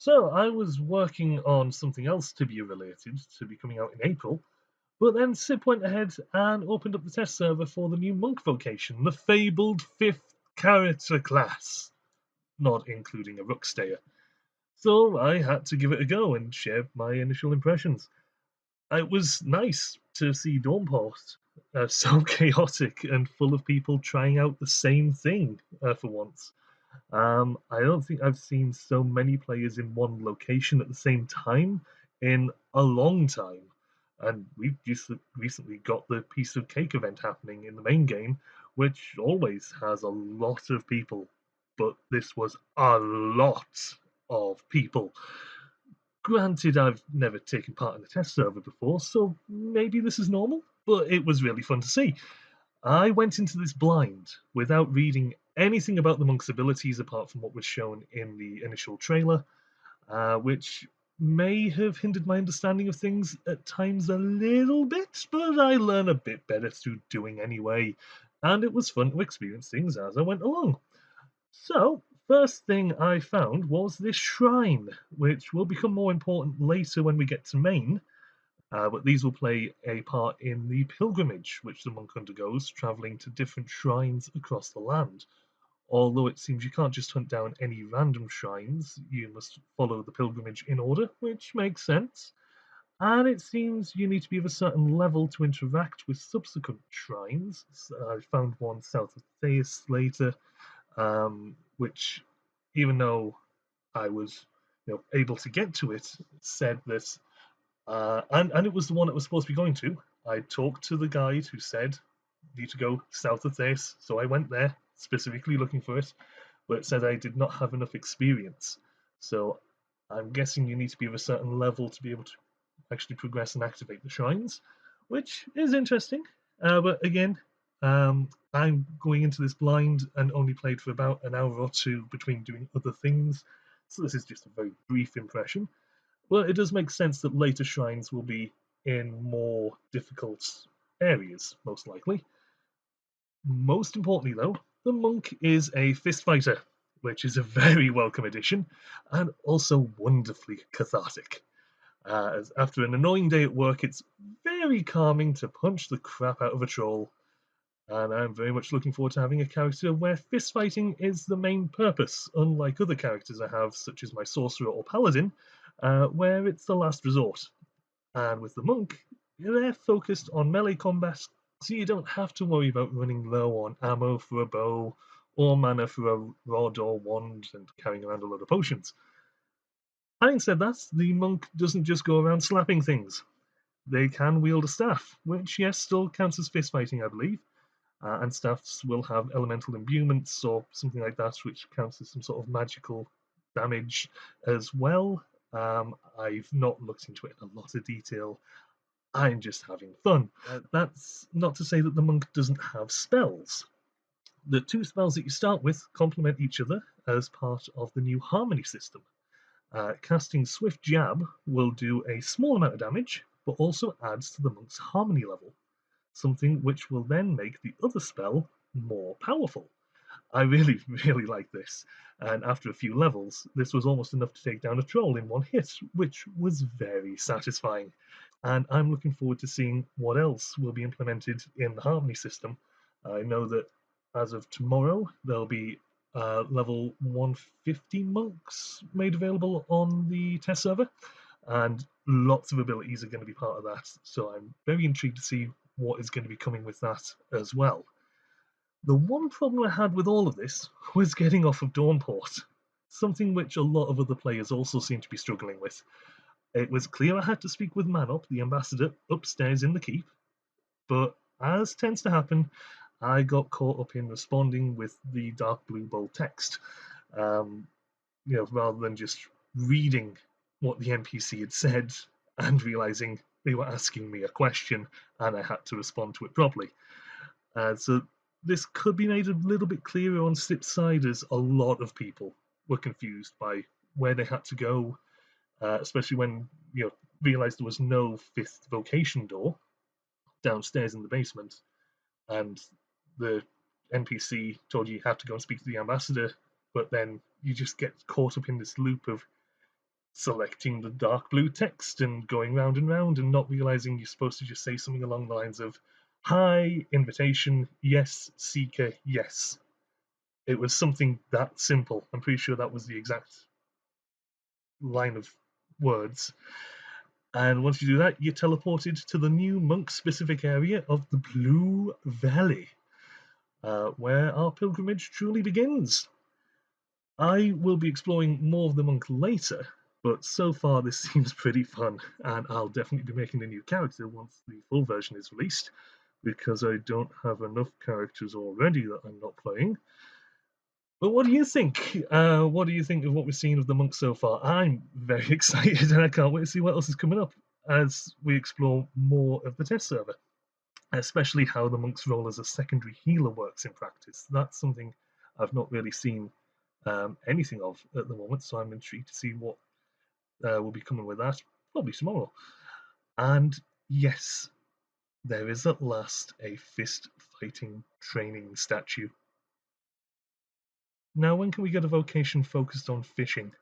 So I was working on something else Tibia related to be coming out in April, but then SIP went ahead and opened up the test server for the new monk vocation, the fabled fifth character class, not including a Rookstayer. So I had to give it a go and share my initial impressions. It was nice to see Dawnport so chaotic and full of people trying out the same thing for once. I don't think I've seen so many players in one location at the same time in a long time. And we've just recently got the Piece of Cake event happening in the main game, which always has a lot of people. But this was a lot of people. Granted, I've never taken part in a test server before, so maybe this is normal, but it was really fun to see. I went into this blind without reading anything about the monk's abilities apart from what was shown in the initial trailer, which may have hindered my understanding of things at times a little bit, but I learn a bit better through doing anyway, and it was fun to experience things as I went along. So, first thing I found was this shrine, which will become more important later when we get to Maine, but these will play a part in the pilgrimage which the monk undergoes, travelling to different shrines across the land. Although it seems you can't just hunt down any random shrines, you must follow the pilgrimage in order, which makes sense. And it seems you need to be of a certain level to interact with subsequent shrines. So I found one south of Theus later, which, even though I was able to get to it, said that and it was the one it was supposed to be going to. I talked to the guide who said need to go south of this, so I went there specifically looking for it, but it said I did not have enough experience. So I'm guessing you need to be of a certain level to be able to actually progress and activate the shrines, which is interesting. But again, I'm going into this blind and only played for about an hour or two between doing other things, so this is just a very brief impression. Well, it does make sense that later shrines will be in more difficult areas, most likely. Most importantly, though, the monk is a fist fighter, which is a very welcome addition and also wonderfully cathartic. As after an annoying day at work, it's very calming to punch the crap out of a troll, and I'm very much looking forward to having a character where fist fighting is the main purpose, unlike other characters I have, such as my sorcerer or paladin, where it's the last resort. And with the monk, they're focused on melee combat, so you don't have to worry about running low on ammo for a bow or mana for a rod or wand and carrying around a load of potions. Having said that, the monk doesn't just go around slapping things. They can wield a staff, which, yes, still counts as fist fighting, I believe, and staffs will have elemental imbuements or something like that, which counts as some sort of magical damage as well. I've not looked into it in a lot of detail. I'm just having fun. That's not to say that the monk doesn't have spells. The two spells that you start with complement each other as part of the new harmony system. Casting Swift Jab will do a small amount of damage, but also adds to the monk's harmony level, something which will then make the other spell more powerful. I really, really like this, and after a few levels, this was almost enough to take down a troll in one hit, which was very satisfying. And I'm looking forward to seeing what else will be implemented in the Harmony system. I know that as of tomorrow, there'll be level 150 monks made available on the test server, and lots of abilities are going to be part of that. So I'm very intrigued to see what is going to be coming with that as well. The one problem I had with all of this was getting off of Dawnport, something which a lot of other players also seem to be struggling with. It was clear I had to speak with Manop, the ambassador, upstairs in the keep, but as tends to happen, I got caught up in responding with the dark blue bold text, um, rather than just reading what the NPC had said and realizing they were asking me a question and I had to respond to it properly. So this could be made a little bit clearer on SIP's side, as a lot of people were confused by where they had to go, especially when realized there was no fifth vocation door downstairs in the basement, and the NPC told you you have to go and speak to the ambassador, but then you just get caught up in this loop of selecting the dark blue text and going round and round and not realizing you're supposed to just say something along the lines of, "Hi, invitation, yes, seeker, yes." It was something that simple. I'm pretty sure that was the exact line of words. And once you do that, you're teleported to the new monk-specific area of the Blue Valley, where our pilgrimage truly begins. I will be exploring more of the monk later, but so far this seems pretty fun, and I'll definitely be making a new character once the full version is released, because I don't have enough characters already that I'm not playing. But what do you think? What do you think of what we've seen of the monk so far? I'm very excited, and I can't wait to see what else is coming up as we explore more of the test server, especially how the monk's role as a secondary healer works in practice. That's something I've not really seen anything of at the moment, so I'm intrigued to see what will be coming with that, probably tomorrow. And yes, there is at last a fist fighting training statue. Now, when can we get a vocation focused on fishing?